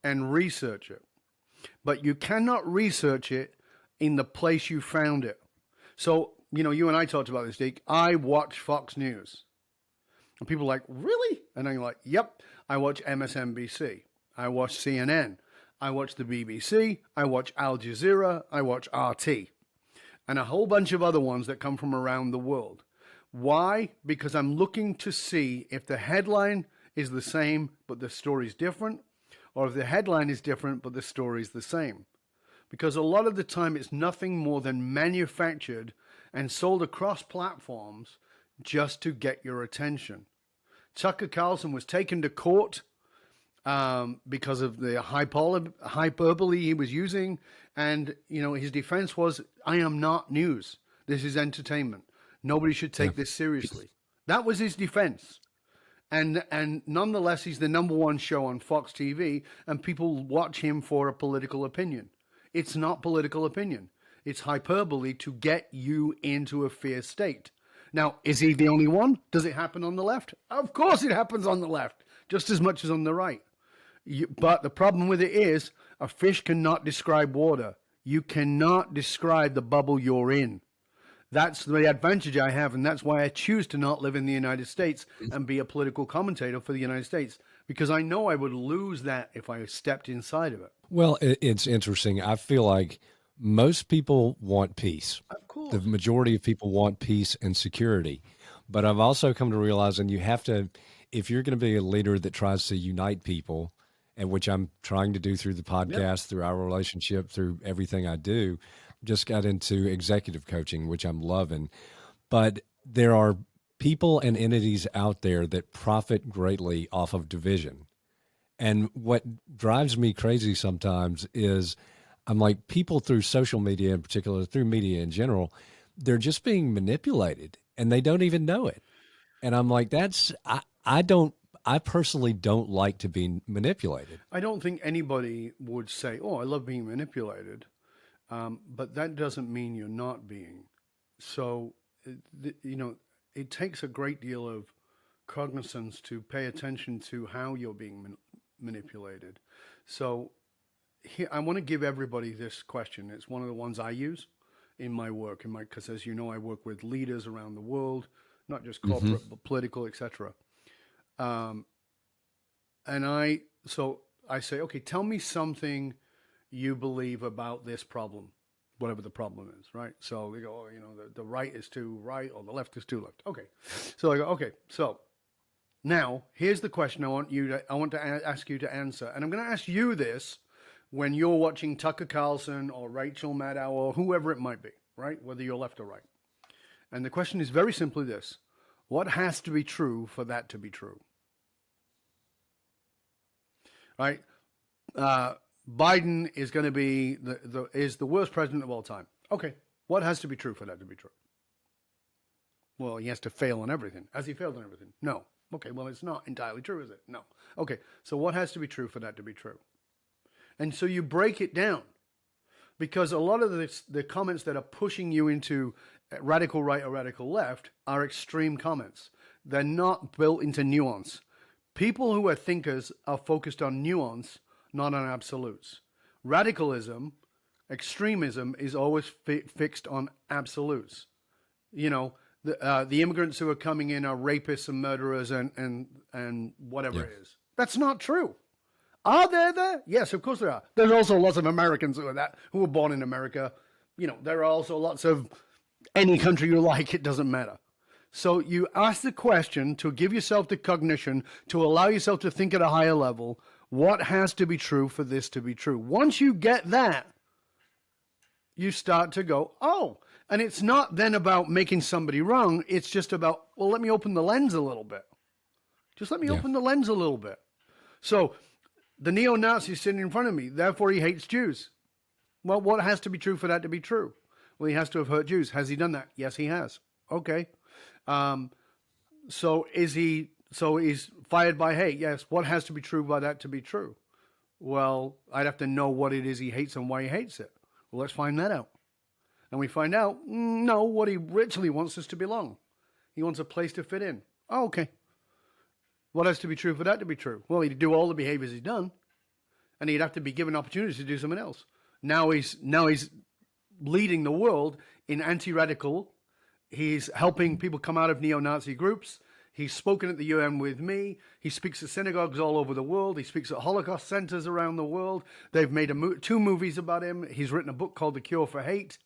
and research it. But you cannot research it in the place you found it. So, you and I talked about this, Deke. I watch Fox News. And people are like, really? And I'm like, yep. I watch MSNBC. I watch CNN. I watch the BBC. I watch Al Jazeera. I watch RT. And a whole bunch of other ones that come from around the world. Why? Because I'm looking to see if the headline is the same, but the story's different, or if the headline is different, but the story's the same. Because a lot of the time it's nothing more than manufactured and sold across platforms just to get your attention. Tucker Carlson was taken to court because of the hyperbole he was using. And, his defense was, I am not news. This is entertainment. Nobody should take this seriously. That was his defense. And nonetheless, he's the number one show on Fox TV, and people watch him for a political opinion. It's not political opinion. It's hyperbole to get you into a fear state. Now, is he the only one? Does it happen on the left? Of course it happens on the left, just as much as on the right. But the problem with it is, a fish cannot describe water. You cannot describe the bubble you're in. That's the advantage I have, and that's why I choose to not live in the United States and be a political commentator for the United States, because I know I would lose that if I stepped inside of it. Well, it's interesting. I feel like most people want peace. Of course. The majority of people want peace and security. But I've also come to realize, and you have to, if you're going to be a leader that tries to unite people, and which I'm trying to do through the podcast, through our relationship, through everything I do, just got into executive coaching, which I'm loving. But there are people and entities out there that profit greatly off of division. And what drives me crazy sometimes is I'm like, people through social media in particular, through media in general, they're just being manipulated and they don't even know it. And I'm like, I personally don't like to be manipulated. I don't think anybody would say, oh, I love being manipulated. But that doesn't mean you're not being. So, it takes a great deal of cognizance to pay attention to how you're being manipulated. So here, I want to give everybody this question. It's one of the ones I use in my work, because as you know, I work with leaders around the world, not just corporate, but political, etc. And I say, okay, tell me something you believe about this problem, whatever the problem is, right? So they go, oh, the right is too right, or the left is too left. Okay. So I go, okay, so now here's the question I want to ask you to answer. And I'm going to ask you this when you're watching Tucker Carlson or Rachel Maddow or whoever it might be, right? Whether you're left or right. And the question is very simply this: what has to be true for that to be true? Right? Biden is going to be the worst president of all time. Okay, what has to be true for that to be true? Well, he has to fail on everything. Has he failed on everything? No. Okay, well, it's not entirely true, is it? No. Okay, so what has to be true for that to be true? And so you break it down, because a lot of the comments that are pushing you into radical right or radical left are extreme comments. They're not built into nuance. People who are thinkers are focused on nuance, not on absolutes. Radicalism, extremism, is always fixed on absolutes. The immigrants who are coming in are rapists and murderers and whatever it is. That's not true. Are there? Yes, of course there are. There's also lots of Americans who were born in America. There are also lots of any country you like. It doesn't matter. So you ask the question to give yourself the cognition, to allow yourself to think at a higher level. What has to be true for this to be true? Once you get that, you start to go, oh, and it's not then about making somebody wrong. It's just about, well, let me open the lens a little bit. Just let me open the lens a little bit. So the neo-Nazi sitting in front of me, therefore he hates Jews. Well, what has to be true for that to be true? Well, he has to have hurt Jews. Has he done that? Yes, he has. Okay. So he's fired by hate. Yes. What has to be true by that to be true? Well, I'd have to know what it is he hates and why he hates it. Well, let's find that out. And we find out, no, what he originally wants is to belong. He wants a place to fit in. Oh, okay. What has to be true for that to be true? Well, he'd do all the behaviors he's done, and he'd have to be given opportunities to do something else. Now he's leading the world in anti-radical. He's helping people come out of neo-Nazi groups. He's spoken at the UN with me. He speaks at synagogues all over the world. He speaks at Holocaust centers around the world. They've made 2 movies about him. He's written a book called The Cure for Hate.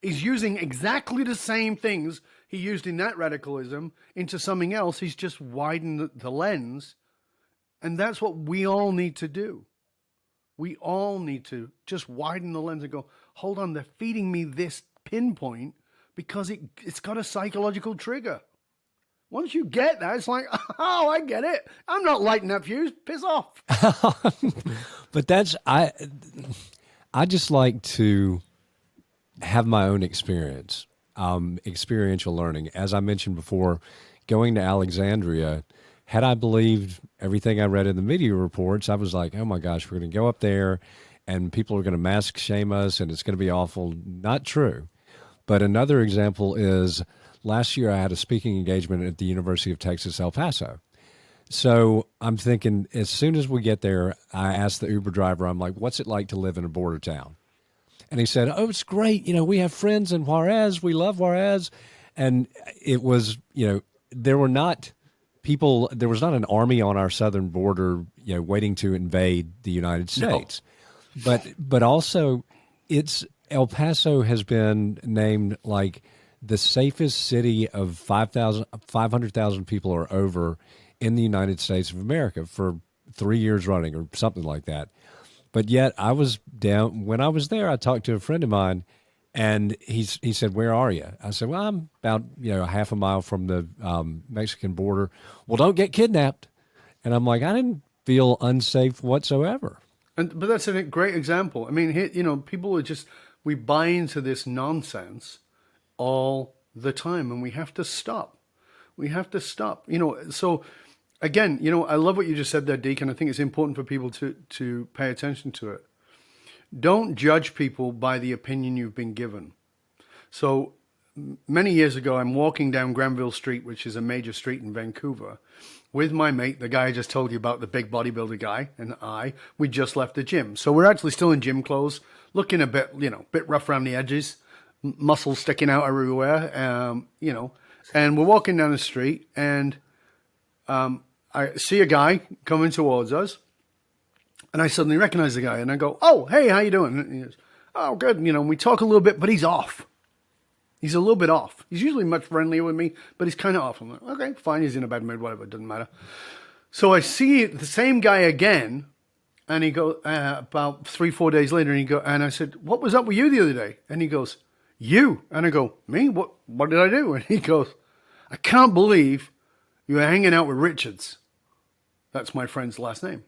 He's using exactly the same things he used in that radicalism into something else. He's just widened the lens. And that's what we all need to do. We all need to just widen the lens and go, hold on, they're feeding me this pinpoint because it's got a psychological trigger. Once you get that, it's like, oh, I get it. I'm not lighting that fuse. Piss off. But I just like to have my own experience. experiential learning. As I mentioned before, going to Alexandria, had I believed everything I read in the media reports, I was like, oh my gosh, we're going to go up there and people are going to mask shame us and it's going to be awful. Not true. But another example is last year I had a speaking engagement at the University of Texas, El Paso. So I'm thinking, as soon as we get there, I asked the Uber driver, I'm like, what's it like to live in a border town? And he said, oh, it's great. We have friends in Juarez. We love Juarez. And it was, there were not people, there was not an army on our southern border, waiting to invade the United States. No. But also El Paso has been named like the safest city of 500,000 people or over in the United States of America for 3 years running or something like that. But yet I was down, when I was there, I talked to a friend of mine and he said, where are you? I said, well, I'm about, half a mile from the Mexican border. Well, don't get kidnapped. And I'm like, I didn't feel unsafe whatsoever. But that's a great example. I mean, people are we buy into this nonsense all the time and we have to stop. We have to stop, so again, I love what you just said there, Deke, and I think it's important for people to pay attention to it. Don't judge people by the opinion you've been given. So many years ago, I'm walking down Granville Street, which is a major street in Vancouver, with my mate, the guy I just told you about, the big bodybuilder guy, and we just left the gym. So we're actually still in gym clothes, looking a bit, bit rough around the edges, muscles sticking out everywhere, and we're walking down the street, and I see a guy coming towards us, and I suddenly recognize the guy, and I go, oh, hey, how you doing? And he goes, oh, good. We talk a little bit, but he's off. He's a little bit off. He's usually much friendlier with me, but he's kind of off. I'm like, okay, fine. He's in a bad mood, whatever. It doesn't matter. So I see the same guy again, and he goes, about 3-4 days later, and I said, what was up with you the other day? And he goes, you. And I go, me? What did I do? And he goes, I can't believe you were hanging out with Richards. That's my friend's last name.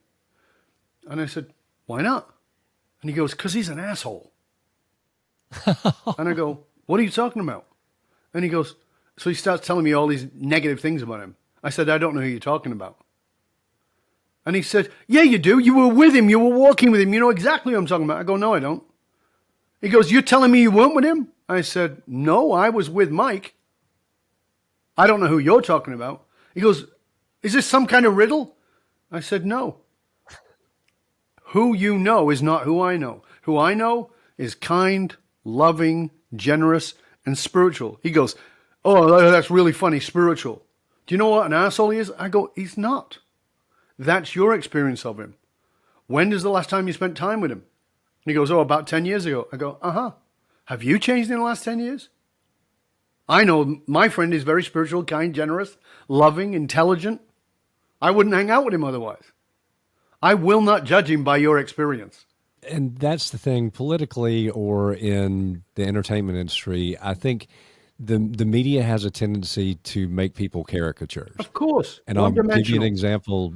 And I said, why not? And he goes, because he's an asshole. And I go, what are you talking about? And he goes, so he starts telling me all these negative things about him. I said, I don't know who you're talking about. And he said, yeah, you do. You were with him. You were walking with him. You know exactly what I'm talking about. I go, no, I don't. He goes, you're telling me you weren't with him? I said, no, I was with Mike. I don't know who you're talking about. He goes, is this some kind of riddle? I said, no. Who you know is not who I know. Who I know is kind, loving, generous, and spiritual. He goes, oh, that's really funny, spiritual. Do you know what an asshole he is? I go, he's not. That's your experience of him. When is the last time you spent time with him? And he goes, oh, about 10 years ago. I go, uh-huh. Have you changed in the last 10 years? I know my friend is very spiritual, kind, generous, loving, intelligent. I wouldn't hang out with him otherwise. I will not judge him by your experience. And that's the thing, politically or in the entertainment industry, I think the media has a tendency to make people caricatures. Of course. And I'll give you an example.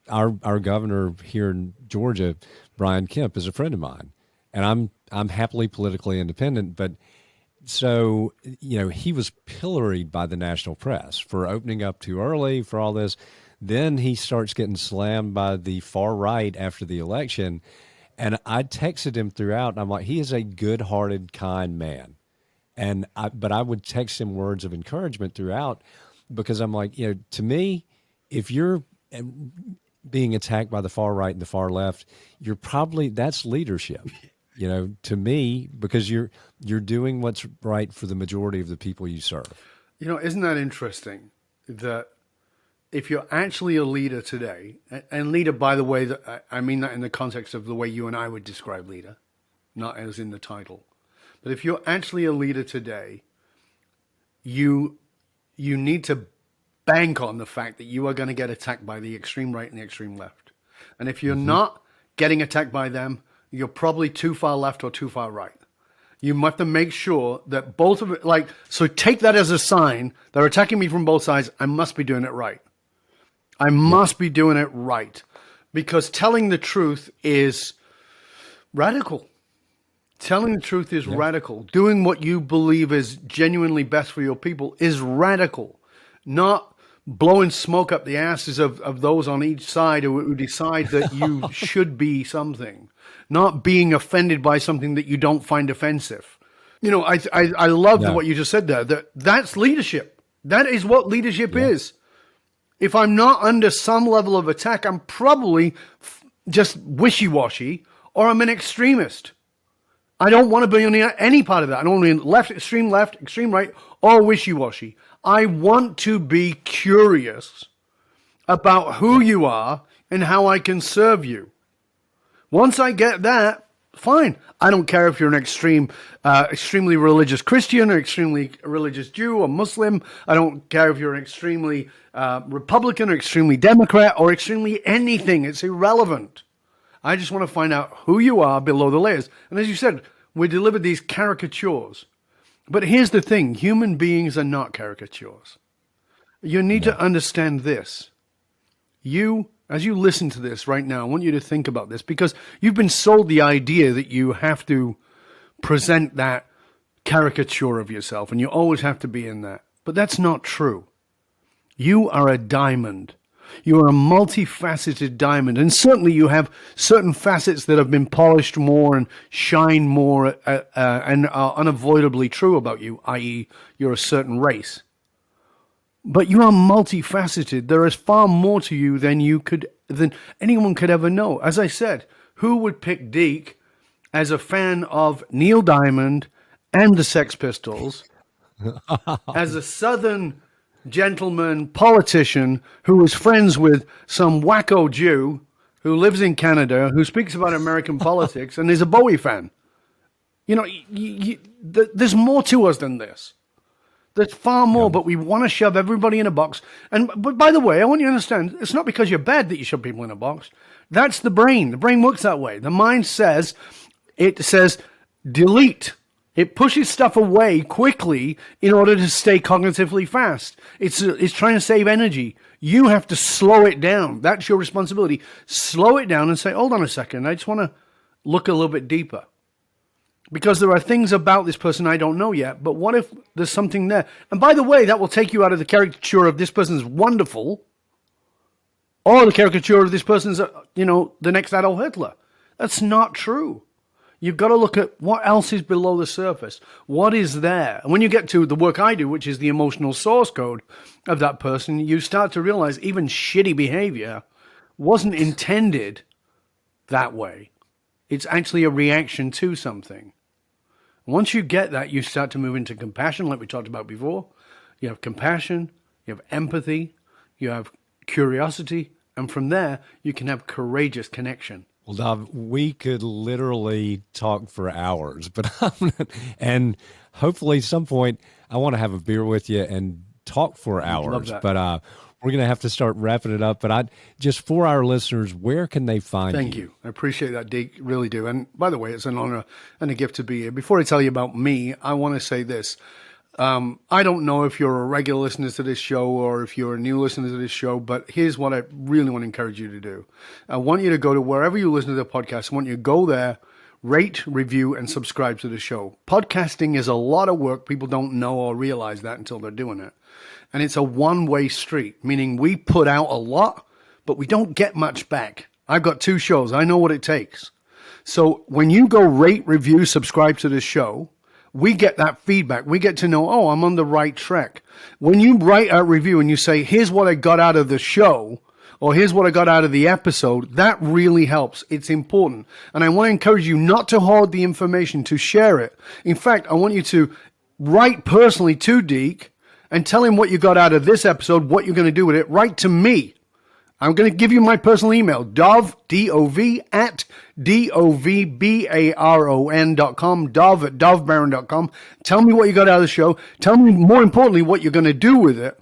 Our governor here in Georgia, Brian Kemp, is a friend of mine. And I'm happily politically independent, but so, he was pilloried by the national press for opening up too early, for all this. Then he starts getting slammed by the far right after the election. And I texted him throughout, and I'm like, he is a good-hearted, kind man. But I would text him words of encouragement throughout because I'm like, to me, if you're being attacked by the far right and the far left, that's leadership. To me, because you're doing what's right for the majority of the people you serve. Isn't that interesting that if you're actually a leader today, and leader, by the way, I mean that in the context of the way you and I would describe leader, not as in the title. But if you're actually a leader today, you need to bank on the fact that you are going to get attacked by the extreme right and the extreme left. And if you're not getting attacked by them, you're probably too far left or too far right. You have to make sure that both of it, so take that as a sign. They're attacking me from both sides. I must be doing it right. I must be doing it right. Because telling the truth is radical. Telling the truth is radical. Doing what you believe is genuinely best for your people is radical. Not blowing smoke up the asses of those on each side who decide that you should be something. Not being offended by something that you don't find offensive. You know, I loved what you just said there. That's leadership. That is what leadership is. If I'm not under some level of attack, I'm probably just wishy-washy, or I'm an extremist. I don't want to be on any part of that. I don't want to be left, extreme right, or wishy-washy. I want to be curious about who you are and how I can serve you. Once I get that, fine. I don't care if you're an extremely religious Christian or extremely religious Jew or Muslim. I don't care if you're an extremely Republican or extremely Democrat or extremely anything. It's irrelevant. I just want to find out who you are below the layers. And as you said, we delivered these caricatures. But here's the thing. Human beings are not caricatures. You need to understand this. As you listen to this right now, I want you to think about this, because you've been sold the idea that you have to present that caricature of yourself, and you always have to be in that. But that's not true. You are a diamond. You are a multifaceted diamond, and certainly you have certain facets that have been polished more and shine more and are unavoidably true about you, i.e. you're a certain race. But you are multifaceted. There is far more to you than anyone could ever know. As I said, who would pick Deke as a fan of Neil Diamond and the Sex Pistols, as a Southern gentleman politician who is friends with some wacko Jew who lives in Canada, who speaks about American politics and is a Bowie fan? You know, there's more to us than this. There's far more, but we want to shove everybody in a box. But by the way, I want you to understand, it's not because you're bad that you shove people in a box. That's the brain. The brain works that way. The mind says, delete. It pushes stuff away quickly in order to stay cognitively fast. It's trying to save energy. You have to slow it down. That's your responsibility. Slow it down and say, hold on a second, I just want to look a little bit deeper. Because there are things about this person I don't know yet, but what if there's something there? And by the way, that will take you out of the caricature of this person's wonderful, or the caricature of this person's, the next Adolf Hitler. That's not true. You've got to look at what else is below the surface. What is there? And when you get to the work I do, which is the emotional source code of that person, you start to realize even shitty behavior wasn't intended that way. It's actually a reaction to something. Once you get that, you start to move into compassion, like we talked about before. You have compassion, you have empathy, you have curiosity, and from there, you can have courageous connection. Well, Dov, we could literally talk for hours, but and hopefully at some point I want to have a beer with you and talk for hours. But we're going to have to start wrapping it up. But just for our listeners, where can they find you? Thank you. I appreciate that, Deke. Really do. And by the way, it's an honor and a gift to be here. Before I tell you about me, I want to say this. I don't know if you're a regular listener to this show or if you're a new listener to this show, but here's what I really want to encourage you to do. I want you to go to wherever you listen to the podcast. I want you to go there, rate, review, and subscribe to the show. Podcasting is a lot of work. People don't know or realize that until they're doing it. And it's a one-way street, meaning we put out a lot, but we don't get much back. I've got 2 shows. I know what it takes. So when you go rate, review, subscribe to this show, we get that feedback. We get to know, oh, I'm on the right track. When you write a review and you say, here's what I got out of the show, or here's what I got out of the episode, that really helps. It's important. And I want to encourage you not to hoard the information, to share it. In fact, I want you to write personally to Deke and tell him what you got out of this episode, what you're going to do with it. Write to me. I'm going to give you my personal email, Dov, D-O-V, at DOVBARON.com, Dov at dovbaron.com. Tell me what you got out of the show. Tell me, more importantly, what you're going to do with it.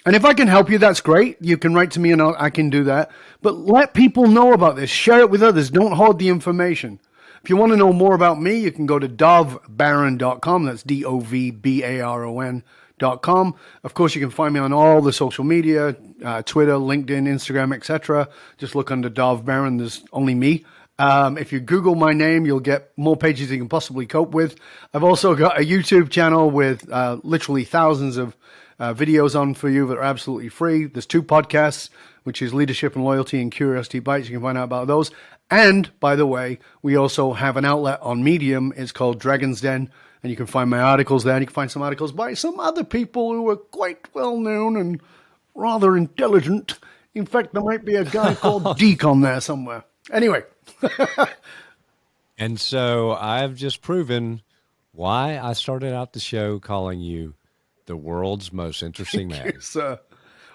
And if I can help you, that's great. You can write to me and I can do that. But let people know about this. Share it with others. Don't hoard the information. If you want to know more about me, you can go to dovbaron.com. That's DOVBARON.com. Of course, you can find me on all the social media, Twitter, LinkedIn, Instagram, etc. Just look under Dov Baron. There's only me. If you Google my name, you'll get more pages you can possibly cope with. I've also got a YouTube channel with literally thousands of videos on for you that are absolutely free. There's 2 podcasts, which is Leadership and Loyalty and Curiosity Bites. You can find out about those. And, by the way, we also have an outlet on Medium. It's called Dragon's Den, and you can find my articles there. And you can find some articles by some other people who are quite well known and rather intelligent. In fact, there might be a guy called Deke on there somewhere. Anyway. And so I've just proven why I started out the show calling you the world's most interesting man. Yes,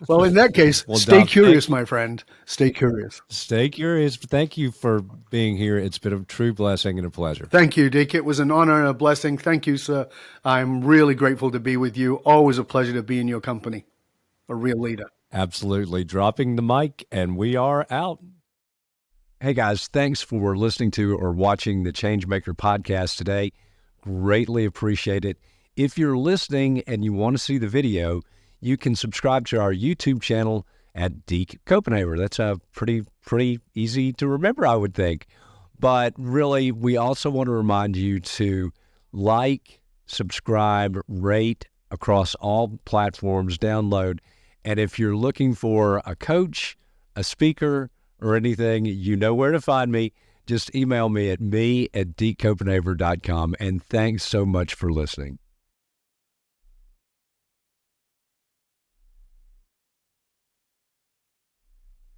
well, in that case, stay Dov, curious, my friend. Stay curious. Stay curious. Thank you for being here. It's been a true blessing and a pleasure. Thank you, Deke. It was an honor and a blessing. Thank you, sir. I'm really grateful to be with you. Always a pleasure to be in your company. A real leader. Absolutely. Dropping the mic, and we are out. Hey, guys, thanks for listening to or watching the Changemaker podcast today. Greatly appreciate it. If you're listening and you want to see the video, you can subscribe to our YouTube channel at Deke Copenhaver. That's pretty easy to remember, I would think. But really, we also want to remind you to like, subscribe, rate across all platforms, download. And if you're looking for a coach, a speaker, or anything, you know where to find me. Just email me at me@dekecopenhaver.com. And thanks so much for listening.